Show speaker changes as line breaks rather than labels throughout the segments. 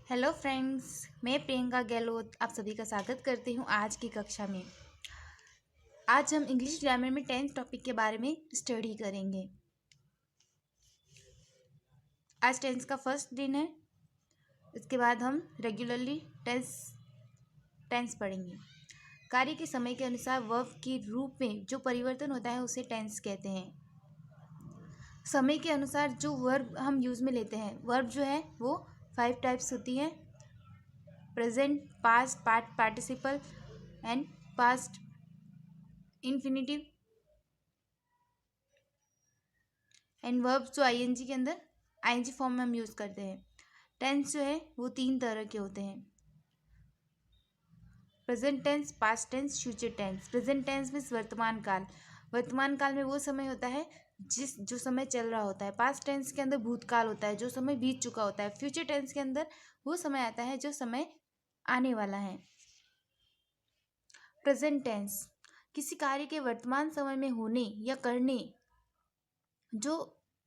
Hello friends, मैं प्रियंका गहलोत आप सभी का स्वागत करती हूँ आज की कक्षा में। आज हम इंग्लिश ग्रामर में टेंस टॉपिक के बारे में स्टडी करेंगे। आज टेंस का फर्स्ट दिन है। इसके बाद हम रेगुलरली टेंस पढ़ेंगे। कार्य के समय के अनुसार वर्ब के रूप में जो परिवर्तन होता है उसे टेंस कहते हैं। समय के अनुसार जो वर्ब हम यूज़ में लेते हैं, वर्ब जो है वो 5 टाइप्स होती है: present, past, participle and past infinitive and verbs जो आईएनजी के अंदर आईएनजी फॉर्म में हम यूज़ करते हैं। टेंस जो है वो 3 तरह के होते हैं: present tense, past tense, future tense. Present tense means वर्तमान काल। वर्तमान काल में वो समय होता है जो समय चल रहा होता है। पास्ट टेंस के अंदर भूतकाल होता है, जो समय बीत चुका होता है। फ्यूचर टेंस के अंदर वो समय आता है जो समय आने वाला है। प्रेजेंट टेंस किसी कार्य के वर्तमान समय में होने या करने, जो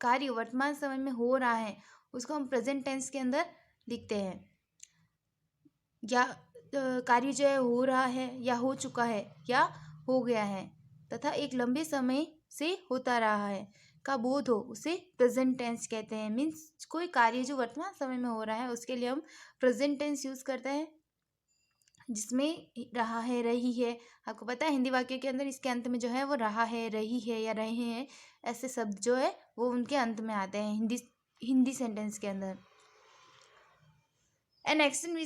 कार्य वर्तमान समय में हो रहा है उसको हम प्रेजेंट टेंस के अंदर लिखते हैं। या कार्य जो है हो रहा है या हो चुका है या हो गया है तथा एक लंबे समय से होता रहा है का बोध हो, उसे प्रेजेंट टेंस कहते हैं। मीन्स कोई कार्य जो वर्तमान समय में हो रहा है उसके लिए हम प्रेजेंट टेंस यूज़ करते हैं, जिसमें रहा है, रही है। आपको पता है हिंदी वाक्य के अंदर इसके अंत में जो है वो रहा है, रही है या रहे हैं ऐसे शब्द जो है वो उनके अंत में आते हैं हिंदी सेंटेंस के अंदर। An action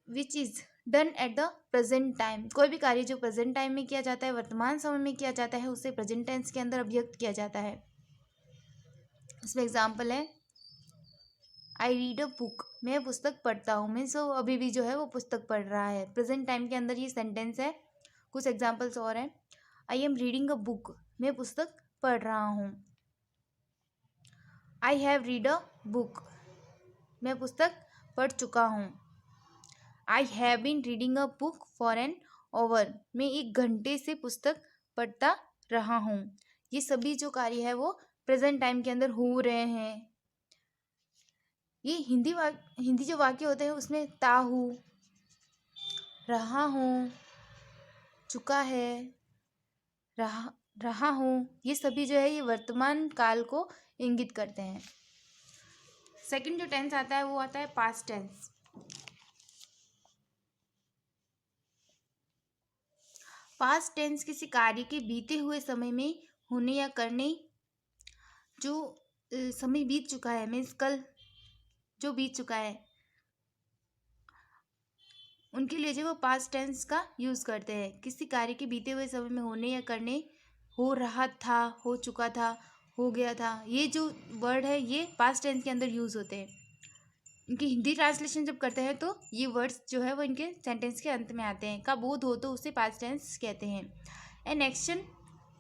which is done at the present time, कोई भी कार्य जो प्रेजेंट टाइम में किया जाता है, वर्तमान समय में किया जाता है, उसे प्रेजेंट टेंस के अंदर अभिव्यक्त किया जाता है। उसमें एग्जाम्पल है आई रीड अ बुक, मैं पुस्तक पढ़ता हूँ। मीन्स वो अभी भी जो है वो पुस्तक पढ़ रहा है। प्रेजेंट टाइम के अंदर ये सेंटेंस है। कुछ एग्जाम्पल्स और हैं। I am reading a book, मैं पुस्तक पढ़ रहा हूँ। I have read a book, मैं पुस्तक पढ़ चुका हूँ। I have been reading a book for an hour, मैं 1 घंटे से पुस्तक पढ़ता रहा हूँ। ये सभी जो कार्य है वो प्रेजेंट टाइम के अंदर हो रहे हैं। ये हिंदी जो वाक्य होते हैं उसमें ता हूँ, रहा हूँ, चुका है, रहा हूँ, ये सभी जो है ये वर्तमान काल को इंगित करते हैं। सेकंड जो टेंस आता है वो आता है पास्ट टेंस। पास्ट टेंस किसी कार्य के बीते हुए समय में होने या करने, जो समय बीत चुका है, मीन्स कल जो बीत चुका है, उनके लिए जो वो पास्ट टेंस का यूज़ करते हैं। किसी कार्य के बीते हुए समय में होने या करने, हो रहा था, हो चुका था, हो गया था, ये जो वर्ड है ये पास्ट टेंस के अंदर यूज़ होते हैं। इनकी हिंदी ट्रांसलेशन जब करते हैं तो ये वर्ड्स जो है वो इनके सेंटेंस के अंत में आते हैं। का बोध हो तो उसे पास्ट टेंस कहते हैं। An action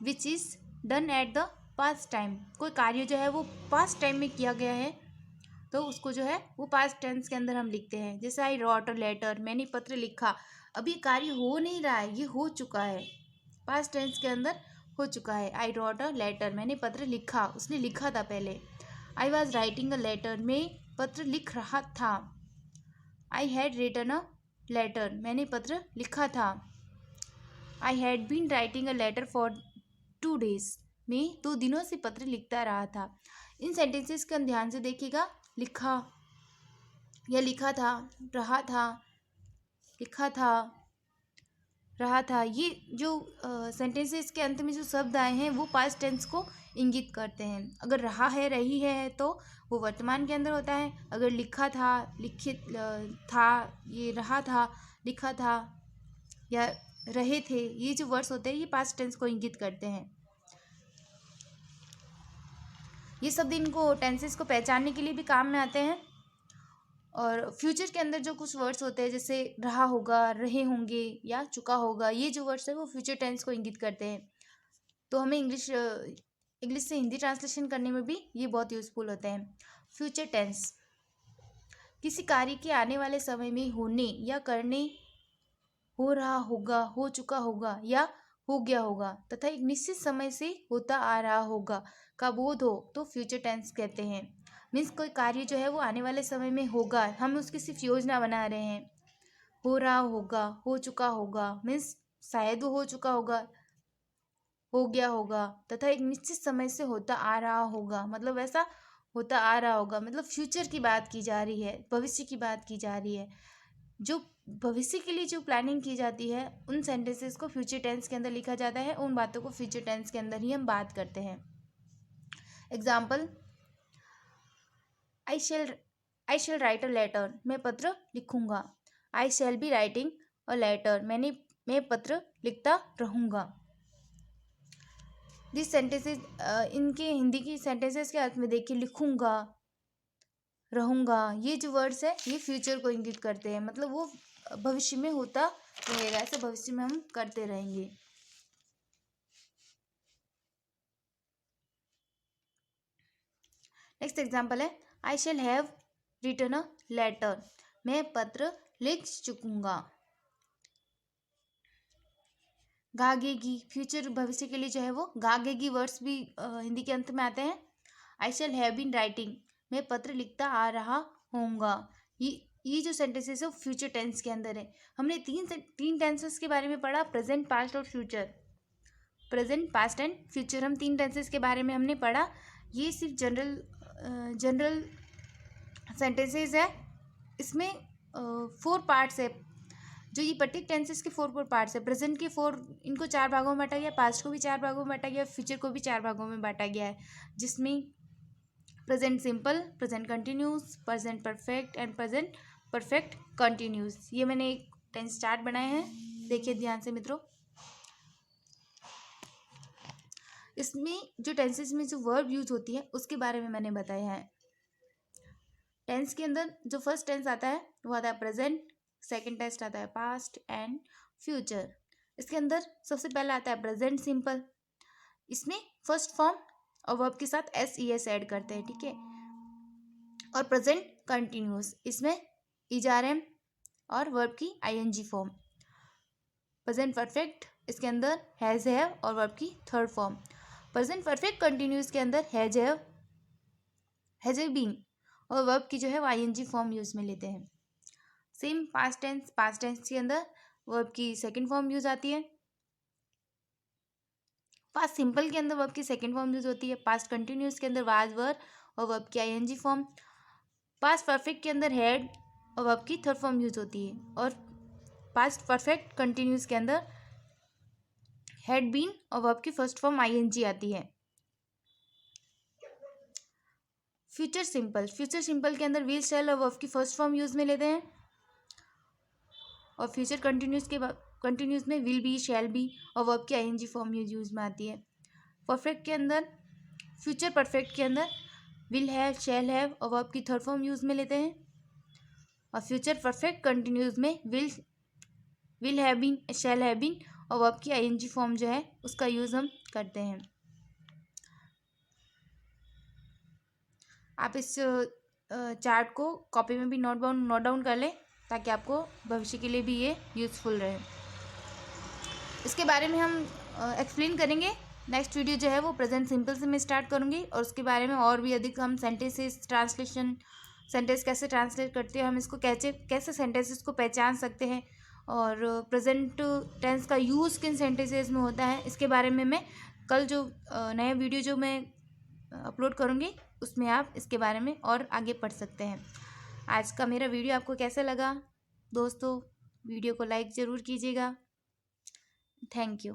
which is done at the past time, कोई कार्य जो है वो पास्ट टाइम में किया गया है तो उसको जो है वो पास्ट टेंस के अंदर हम लिखते हैं। जैसे आई रॉट अ लेटर, मैंने पत्र लिखा। अभी कार्य हो नहीं रहा है, ये हो चुका है, पास्ट टेंस के अंदर हो चुका है। आई रॉट अ लेटर, मैंने पत्र लिखा, उसने लिखा था पहले। I was writing a letter, मैं पत्र लिख रहा था। I had written a letter, मैंने पत्र लिखा था। I had been writing a letter for 2 days, मैं 2 दिनों से पत्र लिखता रहा था। इन सेंटेंसेस का ध्यान से देखिएगा। लिखा या लिखा था, रहा था, लिखा था, रहा था, ये जो सेंटेंसेस के अंत में जो शब्द आए हैं वो पास्ट टेंस को इंगित करते हैं। अगर रहा है, रही है तो वो वर्तमान के अंदर होता है। अगर लिखा था, लिखित था, ये रहा था, लिखा था या रहे थे, ये जो वर्ड्स होते हैं ये पास्ट टेंस को इंगित करते हैं। ये सब इनको टेंसेस को पहचानने के लिए भी काम में आते हैं। और फ्यूचर के अंदर जो कुछ वर्ड्स होते हैं जैसे रहा होगा, रहे होंगे या चुका होगा, ये जो वर्ड्स है वो फ्यूचर टेंस को इंगित करते हैं। तो हमें इंग्लिश से हिंदी ट्रांसलेशन करने में भी ये बहुत यूज़फुल होते हैं। फ्यूचर टेंस किसी कार्य के आने वाले समय में होने या करने, हो रहा होगा, हो चुका होगा या हो गया होगा तथा एक निश्चित समय से होता आ रहा होगा का बोध हो तो फ्यूचर टेंस कहते हैं। मीन्स कोई कार्य जो है वो आने वाले समय में होगा, हम उसकी सिर्फ योजना बना रहे हैं। हो रहा होगा, हो चुका होगा, मीन्स शायद वो हो चुका होगा, हो गया होगा, तथा एक निश्चित समय से होता आ रहा होगा, मतलब ऐसा होता आ रहा होगा, मतलब फ्यूचर की बात की जा रही है, भविष्य की बात की जा रही है। जो भविष्य के लिए जो प्लानिंग की जाती है उन सेंटेंसेस को फ्यूचर टेंस के अंदर लिखा जाता है, उन बातों को फ्यूचर टेंस के अंदर ही हम बात करते हैं। Example, I shall write a letter, मैं पत्र लिखूंगा। I shall be writing a letter, मैं पत्र लिखता रहूँगा। दिस सेंटेंसेस, इनके हिंदी की सेंटेंसेस के अर्थ में देखिए, लिखूंगा, रहूँगा, ये जो वर्ड्स है ये फ्यूचर को इंगित करते हैं, मतलब वो भविष्य में होता रहेगा, ऐसे भविष्य में हम करते रहेंगे। नेक्स्ट एग्जाम्पल है, I shall have written a letter, मैं पत्र लिख चुकूंगा। गागेगी, फ्यूचर भविष्य के लिए जो है वो गागेगी वर्ड्स भी हिंदी के अंत में आते हैं। आई शैल हैव बीन राइटिंग, मैं पत्र लिखता आ रहा होऊंगा। ये जो सेंटेंसेस है वो फ्यूचर टेंस के अंदर है। हमने तीन टेंसेस के बारे में पढ़ा, प्रेजेंट, पास्ट और future. Present, past and future, हम तीन टेंसेस के बारे में हमने पढ़ा। ये सिर्फ जनरल सेंटेंसेस है। इसमें 4 पार्ट्स है। जो ये प्रत्येक टेंसेस के 4 पार्ट्स है। प्रेजेंट के 4, इनको 4 भागों में बांटा गया, पास्ट को भी 4 भागों में बांटा गया, फ्यूचर को भी 4 भागों में बांटा गया है, जिसमें present simple, present continuous, present perfect and present perfect continuous. ये मैंने एक टेंस चार्ट बनाए हैं, देखिए ध्यान से मित्रों। इसमें जो टेंसेस में जो वर्ब यूज होती है उसके बारे में मैंने बताया है। टेंस के अंदर जो फर्स्ट टेंस आता है वो आता है प्रेजेंट, सेकंड टेंस आता है पास्ट एंड फ्यूचर। इसके अंदर सबसे पहला आता है प्रेजेंट सिंपल। इसमें फर्स्ट फॉर्म और वर्ब के साथ एस ऐड करते हैं, ठीक है। और प्रेजेंट कंटिन्यूस, इसमें ERM और वर्ब की ING फॉर्म। प्रेजेंट परफेक्ट, इसके अंदर हैज हैव और वर्ब की third form. Present perfect continuous के अंदर हैज हैव बीन और वर्ब की जो है वो ING फॉर्म यूज में लेते हैं। सेम पास्ट टेंस के अंदर वर्ब की सेकंड फॉर्म यूज आती है। पास्ट सिंपल के अंदर वर्ब की सेकंड फॉर्म यूज होती है। पास्ट कंटिन्यूस के अंदर वाज वर और वर्ब की ING फॉर्म। पास्ट परफेक्ट के अंदर हैड और वर्ब की थर्ड फॉर्म यूज होती है। और पास्ट परफेक्ट कंटिन्यूस के अंदर हैड बीन और वर्ब की फर्स्ट फॉर्म ING आती है। फ्यूचर सिंपल के अंदर विल, शैल और वर्ब की फर्स्ट फॉर्म यूज में लेते हैं। और फ्यूचर कंटिन्यूस में विल बी, शैल बी और वर्ब की ING फॉर्म यूज में आती है। परफेक्ट के अंदर, फ्यूचर परफेक्ट के अंदर विल हैव, शैल हैव और वर्ब की थर्ड फॉर्म यूज में लेते हैं। और फ्यूचर परफेक्ट कंटिन्यूस में will have been, shall have been और वर्ब की ING फॉर्म जो है उसका यूज हम करते हैं। आप इस चार्ट को कॉपी में भी नोट डाउन कर लें ताकि आपको भविष्य के लिए भी ये यूज़फुल रहे। इसके बारे में हम एक्सप्लेन करेंगे। नेक्स्ट वीडियो जो है वो प्रेजेंट सिंपल से मैं स्टार्ट करूँगी और उसके बारे में और भी अधिक हम सेंटेंस कैसे ट्रांसलेट करते हैं, हम इसको कैसे सेंटेंसेस को पहचान सकते हैं और प्रेजेंट टेंस का यूज़ किन सेंटेंसेस में होता है, इसके बारे में मैं कल जो नया वीडियो जो मैं अपलोड करूँगी उसमें आप इसके बारे में और आगे पढ़ सकते हैं। आज का मेरा वीडियो आपको कैसा लगा दोस्तों, वीडियो को लाइक ज़रूर कीजिएगा। Thank you.